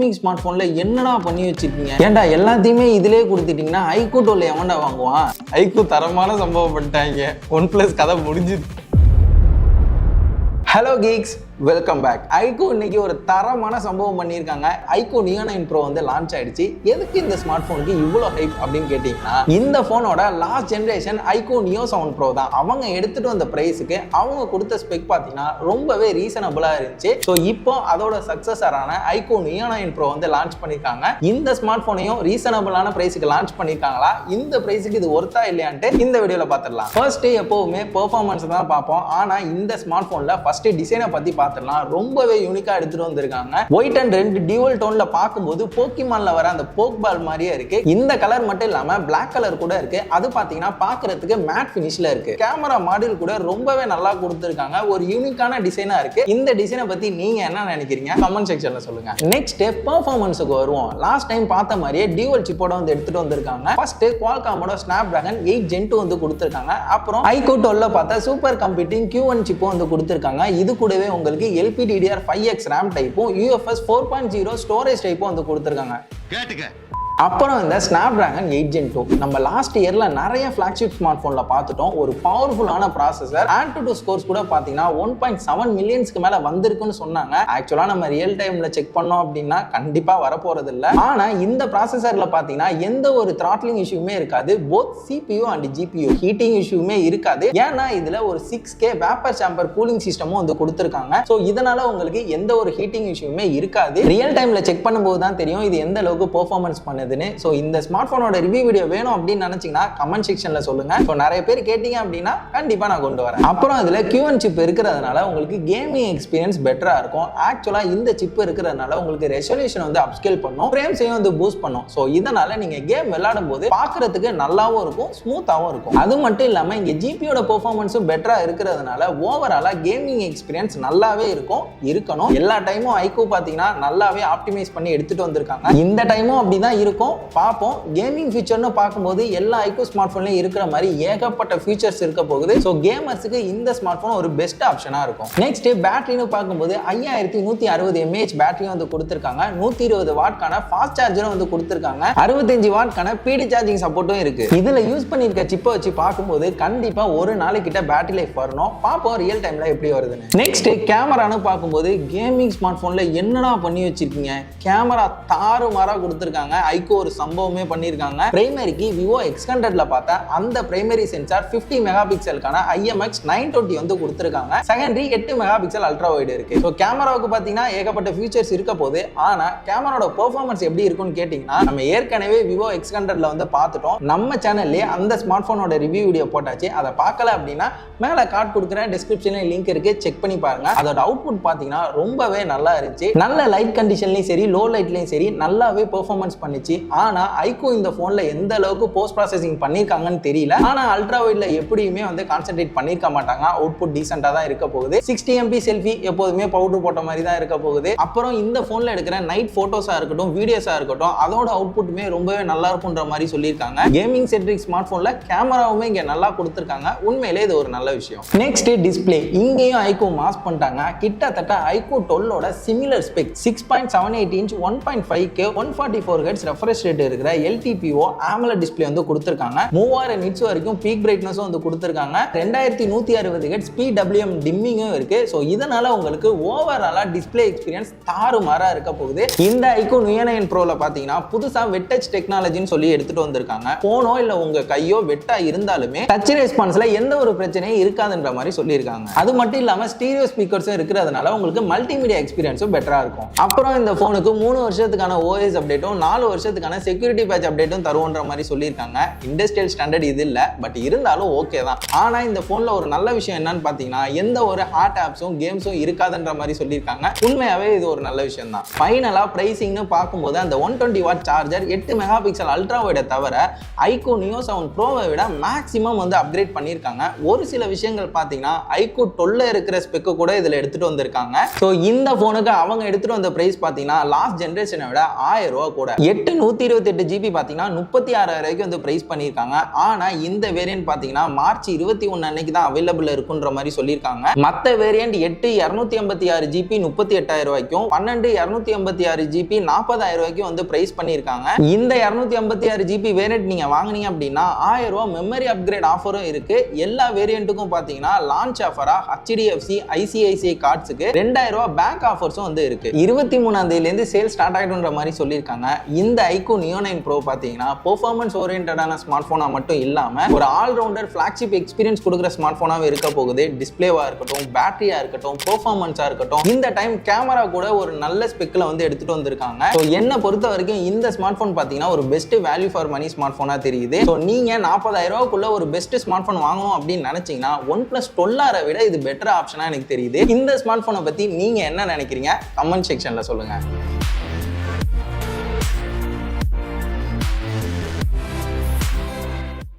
Gaming smart போன்ல என்னடா பண்ணி வச்சிருக்கீங்க? ஏன்டா எல்லாத்தையுமே இதுலயே கொடுத்துட்டீங்கன்னா iQOO 12 எவன்டா வாங்குவான்? iQOO தரமான சம்பவம் பண்ணிட்டாங்க. OnePlus கதை முடிஞ்சுது. Hello geeks, welcome back. iQOO இன்னைக்கு ஒரு தரமான சம்பவம் பண்ணியிருக்காங்க. iQOO Neo 9 Pro வந்து லான்ச் ஆயிடுச்சு. எதுக்கு இந்த ஸ்மார்ட் போனுக்கு இவ்வளோ ஹைப் அப்படின்னு கேட்டீங்கன்னா, இந்த போனோட last generation iQOO Neo 7 Pro தான். அவங்க எடுத்துட்டு வந்த பிரைஸுக்கு அவங்க கொடுத்த ஸ்பெக் பார்த்தீங்கன்னா ரொம்பவே ரீசனபிளா இருந்துச்சு. ஸோ இப்போ அதோட சக்சஸரான iQOO Neo 9 Pro வந்து லான்ச் பண்ணியிருக்காங்க. இந்த ஸ்மார்ட் போனையும் ரீசனபிளான பிரைஸுக்கு லான்ச் பண்ணியிருக்காங்களா, இந்த பிரைஸுக்கு இது ஒர்த்தா இல்லையான்ட்டு இந்த வீடியோல பார்த்துடலாம். ஃபர்ஸ்ட் எப்பவுமே பெர்ஃபார்மன்ஸ் தான் பார்ப்போம். ஆனா இந்த ஸ்மார்ட் போன்ல ஃபர்ஸ்ட் டிசைனை பத்தி பார்த்தலாம், ரொம்பவே யூனிக்கா எடுத்துட்டு வந்திருக்காங்க. ஒயிட் அண்ட் ரெட் டியூவல் டோன்ல பார்க்கும்போது போக்கிமான்ல வர அந்த போக் பால் மாதிரியே இருக்கு. இந்த கலர் மட்டும் இல்லாம பிளாக் கலர் கூட இருக்கு. அது பாத்தீங்கன்னா பார்க்கிறதுக்கு மேட் ஃபினிஷ்ல இருக்கு. கேமரா மாடியூல் கூட ரொம்பவே நல்லா கொடுத்திருக்காங்க. ஒரு யூனிக்கான டிசைனா இருக்கு. இந்த டிசைனை பத்தி நீங்க என்ன நினைக்கிறீங்க? கமெண்ட் செக்ஷன்ல சொல்லுங்க. நெக்ஸ்ட் பெர்ஃபார்மன்ஸ்க்கு வருவோம். லாஸ்ட் டைம் பார்த்த மாதிரியே டியூவல் சிப்போட வந்து எடுத்துட்டு வந்திருக்காங்க. ஃபர்ஸ்ட் Qualcomm-ஓட Snapdragon 8 Gen 2 வந்து கொடுத்திருக்காங்க. அப்புறம் iQOO 12ல பார்த்தா சூப்பர் கம்ப்யூட்டிங் Q1 சிப்போ வந்து கொடுத்திருக்காங்க. இது கூடவே உங்களுக்கு LPDDR5X RAM டைப்பும் UFS 4.0 ஸ்டோரேஜ் டைப்பும் வந்து கொடுத்திருக்காங்க. கேட்டுக்க. அப்புறம் இந்த Snapdragon 8 Gen 2 நம்ம லாஸ்ட் இயர்ல நிறைய ஃபிளாக்ஷிப் ஸ்மார்ட் போன்ல பார்த்துட்டோம். ஒரு பவர்ஃபுல்லான ப்ராசஸர். AnTuTu ஸ்கோர்ஸ் கூட பாத்தீங்கன்னா 1.7 மில்லியன்ஸ்க்கு மேல வந்திருக்குன்னு சொன்னாங்க. ஆக்சுவலா நம்ம ரியல் டைம்ல செக் பண்ணோம் அப்படின்னா கண்டிப்பா வரப்போறது இல்ல. ஆனா இந்த ப்ராசஸர்ல பாத்தீங்கன்னா எந்த ஒரு த்ராட்லிங் இஷ்யூமே இருக்காது. Both CPU and GPU heating இஷ்யூமே இருக்காது. ஏன்னா இதுல ஒரு 6K வேப்பர் சாம்பர் கூலிங் சிஸ்டமும் வந்து கொடுத்திருக்காங்க. சோ இதனால உங்களுக்கு எந்த ஒரு ஹீட்டிங் இஷ்யூமே இருக்காது. ரியல் டைம்ல செக் பண்ணும்போது தான் தெரியும் இது எந்த அளவுக்கு பெர்ஃபார்மன்ஸ் பண்ணுது. சோ இந்த ஸ்மார்ட் போனோட ரிவ்யூ வீடியோ வேணும் அப்படின்னு நினைச்சீங்கன்னா கமெண்ட் செக்ஷன்ல சொல்லுங்க. சோ நிறைய பேர் கேட்டீங்க அப்படின்னா கண்டிப்பா நான் கொண்டு வரேன். அப்புறம் இதுல Q1 சிப் இருக்கிறதுனால உங்களுக்கு கேமிங் எக்ஸ்பீரியன்ஸ் பெட்டரா இருக்கும். ஆக்சுவலா இந்த சிப் இருக்கிறதுனால உங்களுக்கு ரெசல்யூஷன் வந்து அப்ஸ்கேல் பண்ணும், ஃப்ரேம்ஸையும் வந்து பூஸ்ட் பண்ணும். சோ இதனால நீங்க கேம் விளையாடும் போது பார்க்கிறதுக்கு நல்லாவும் இருக்கும், ஸ்மூத்தாவும் இருக்கும். அது மட்டும் இல்லாம இங்க ஜிபியோட பெர்ஃபார்மன்ஸும் பெட்டரா இருக்கிறதுனால ஓவராலா கேமிங் எக்ஸ்பீரியன்ஸ் நல்லாவே இருக்கணும். எல்லா டைமும் iQOO பாத்தீங்கன்னா நல்லாவே ஆப்டிமைஸ் பண்ணி எடுத்துட்டு வந்திருக்காங்க. இந்த டைமும் அப்படிதான் இருக்கும். பாப்போம். கேமிங் ஃபீச்சர்னு பார்க்கும்போது எல்லா iQOO ஸ்மார்ட் போன்லயும் இருக்கிற மாதிரி ஏகப்பட்ட ஃபீச்சர்ஸ் இருக்க போகுது. சோ கேமர்ஸ்க்கு இந்த ஸ்மார்ட் போன் ஒரு பெஸ்ட் ஆப்ஷனா இருக்கும். நெக்ஸ்ட் பேட்டரின்னு பார்க்கும்போது 5160 mAh பேட்டரி வந்து கொடுத்திருக்காங்க. 120 வாட்கான ஃபாஸ்ட் சார்ஜரும் வந்து கொடுத்திருக்காங்க. 65 வாட்கான பீடி சார்ஜிங் சப்போர்ட்டும் இருக்கு. இதுல யூஸ் பண்ணிருக்க சிப்பை வச்சு பார்க்கும்போது கண்டிப்பா ஒரு நாளைக்கிட்ட பேட்டரி லைஃப் வரணும். பாப்போம் ரியல் டைம்ல எப்படி வருதுன்னு. நெக்ஸ்ட் கேமரான்னு பார்க்கும்போது கேமிங் ஸ்மார்ட் போன்ல என்னடா பண்ணி வச்சிருக்கீங்க? கேமரா தாறுமாறா கொடுத்திருக்காங்க. iQOO ஒரு சம்பவமே பண்ணிருக்காங்க. பிரைமரிக்கு Vivo X100ல பார்த்தா அந்த பிரைமரி சென்சார் 50 மெகா பிக்சலுக்கான IMX 920 வந்து கொடுத்திருக்காங்க. Secondary 8 megapixel ultra wide இருக்கு. சோ கேமராவுக்கு பாத்தீங்கன்னா ஏகப்பட்ட ஃபீச்சர்ஸ் இருக்க போது. ஆனா கேமராவோட பெர்ஃபார்மன்ஸ் எப்படி இருக்கும்னு கேட்டீங்கன்னா நம்ம ஏற்கனவே Vivo X100ல வந்து பார்த்துட்டோம். நம்ம சேனல்லே அந்த ஸ்மார்ட் போனோட ரிவ்யூ வீடியோ போட்டாச்சு. அதை பார்க்கல அப்படின்னா மேல கார்டு கொடுக்குறேன், டிஸ்கிரிப்ஷன்ல லிங்க் இருக்கு, செக் பண்ணி பாருங்க. அதோட அவுட்புட் பாத்தீங்கன்னா ரொம்பவே நல்லா இருந்துச்சு. நல்ல லைட் கண்டிஷன்லயும் சரி, லோ லைட்லயும் சரி நல்லாவே பெர்ஃபார்மன்ஸ் பண்ணிச்சு. ஆனா iQOO இந்த போன்ல எந்த அளவுக்கு போஸ்ட் ப்ராசஸிங் பண்ணிருக்காங்கன்னு தெரியல. ஆனா அல்ட்ரா வைட்ல எப்படியுமே வந்து கான்சென்ட்ரேட் பண்ணிருக்க மாட்டாங்க. அவுட்புட் டீசென்ட்டா தான் இருக்க போகுது. 60 MP செல்ஃபி எப்போதுமே பவுடர் போட்ட மாதிரி தான் இருக்க போகுது. அப்புறம் இந்த போன்ல எடுக்கிற நைட் போட்டோஸா இருக்கட்டும், வீடியோஸா இருக்கட்டும், அதோட அவுட்புட்டுமே ரொம்பவே நல்லா இருக்கும்ன்ற மாதிரி சொல்லியிருக்காங்க. கேமிங் சென்ட்ரிக் ஸ்மார்ட் போன்ல கேமராவுமே இங்க நல்லா கொடுத்திருக்காங்க. உண்மையிலே இது ஒரு நல்ல விஷயம். Next display. இங்கேயும் iQOO மாஸ் பண்ணிட்டாங்க. கிட்டத்தட்ட iQOO 12ஓட similar spec 6.78 inch 1.5K 144 Hz refresh rate இருக்கிற LTPO AMOLED டிஸ்ப்ளே வந்து கொடுத்திருக்காங்க. 3000 நிட்ஸ் வரைக்கும் பீக் பிரைட்னஸும் வந்து கொடுத்திருக்காங்க. 2160 Hz PWM டிம்மிங்கும் இருக்கு. சோ இதனால உங்களுக்கு ஓவராலா டிஸ்ப்ளே எக்ஸ்பீரியன்ஸ் தாறுமாறா இருக்க போகுது. இந்த iQOO Neo 9 Proல பாத்தீங்கன்னா புதுசா வெட் டச் டெக்னாலஜின்னு சொல்லி எடுத்துட்டு வந்திருக்காங்க. போனோ இல்ல உங்க கையோ வெட்டா இருந்தாலுமே டச் ரெஸ்பான்ஸ்ல எந்த ஒரு பிரச்சனையும் இருக்காதுன்ற மாதிரி சொல்லியிருக்காங்க. அது மட்டும் இல்லாம ஸ்டீரியோ ஸ்பீக்கர்ஸும் இருக்கிறதுனால உங்களுக்கு மல்டிமீடியா எக்ஸ்பீரியன்ஸும் பெட்டரா இருக்கும். அப்புறம் இந்த போனுக்கு 3 வருஷத்துக்கான OS அப்டேட்டும் 4 வருஷத்துக்கான செக்யூரிட்டி பேட்ச் அப்டேட்டும் தருவோன்ற மாதிரி சொல்லியிருக்காங்க. இண்டஸ்ட்ரியல் ஸ்டாண்டர்ட் இது இல்ல, பட் இருந்தாலும் ஓகே தான். ஆனா இந்த போன்ல ஒரு நல்ல விஷயம் என்னன்னு பாத்தீங்கன்னா எந்த ஒரு ஹார்ட் ஆப்ஸும் கேம்ஸும் இருக்காதுன்ற மாதிரி சொல்லியிருக்காங்க. உண்மையாவே இது ஒரு நல்ல விஷயம் தான். ஃபைனலா பிரைசிங்னு பார்க்கும்போது அந்த 120 watt charger 8 megapixel ultra வைட தவிர iQOO Neo 7 Proவை விட மேக்ஸிமம் வந்து அப்கிரேட் பண்ணியிருக்காங்க. ஒரு சில விஷயங்கள் பாத்தீங்கன்னா iQOO 12ல இருக்கிற ஸ்பெக் கூட இதுல எடுத்துட்டு வந்திருக்காங்க. சோ இந்த போனுக்கு அவங்க எடுத்துட்டு வந்த பிரைஸ் பாத்தீங்கன்னா லாஸ்ட் ஜெனரேஷனை விட 1000 ரூபாய் கூட. 8 128 GB பார்த்தீங்கன்னா 36,000 ரூபாய்க்கு வந்து பிரைஸ் பண்ணியிருக்காங்க. ஆனால் இந்த வேரியன்ட் பார்த்தீங்கன்னா மார்ச் 21 அன்னைக்கு தான் அவைலபிள் இருக்குன்ற மாதிரி சொல்லியிருக்காங்க. மற்ற வேரியன்ட் 8 256 GB 38,000 ரூபாய்க்கும் 12 256 GB 40,000 ரூபாய்க்கும் வந்து பிரைஸ் பண்ணியிருக்காங்க. இந்த 256 GB வேரியன்ட் நீங்க வாங்குனீங்க அப்படின்னா 1000 ரூபாய் மெமரி அப்கிரேட் ஆஃபரும் இருக்கு. எல்லா வேரியன்ட்டுக்கும் பார்த்தீங்கன்னா லான்ச் ஆஃபரா HDFC ICICI கார்ட்ஸுக்கு 2000 ரூபாய் பேங்க் ஆஃபர்ஸும் வந்து இருக்கு. 23ஆம் தேதியிலேருந்து சேல் ஸ்டார்ட் ஆகிடும்ன்ற மாதிரி சொல்லியிருக்காங்க. இந்த iQOO Neo 9 Pro பார்த்தீங்கன்னா பெர்ஃபார்மன்ஸ் ஓரியன்டான ஸ்மார்ட் போனா மட்டும் இல்லாம ஒரு ஆல்ரவுண்டர் ஃபிளாக்ஷிப் எக்ஸ்பீரியன்ஸ் கொடுக்குற ஸ்மார்ட் போனாவே இருக்க போகுது. டிஸ்பிளேவா இருக்கட்டும், பேட்டரியா இருக்கட்டும், பெர்ஃபார்மன்ஸா இருக்கட்டும், இந்த டைம் கேமரா கூட ஒரு நல்ல ஸ்பெக்ல வந்து எடுத்துட்டு வந்திருக்காங்க. ஸோ என்ன பொறுத்த வரைக்கும் இந்த ஸ்மார்ட் போன் பார்த்தீங்கன்னா ஒரு best value for money smart போனா தெரியுது. ஸோ நீங்க 40,000 ரூபாய்க்குள்ள ஒரு பெஸ்ட் ஸ்மார்ட் போன் வாங்கணும் அப்படின்னு நினைச்சீங்கன்னா OnePlus-12 விட இது பெட்டர் ஆப்ஷனா எனக்கு தெரியுது. இந்த ஸ்மார்ட் போனை பத்தி நீங்க என்ன நினைக்கிறீங்க? கமெண்ட் செக்ஷன்ல சொல்லுங்க.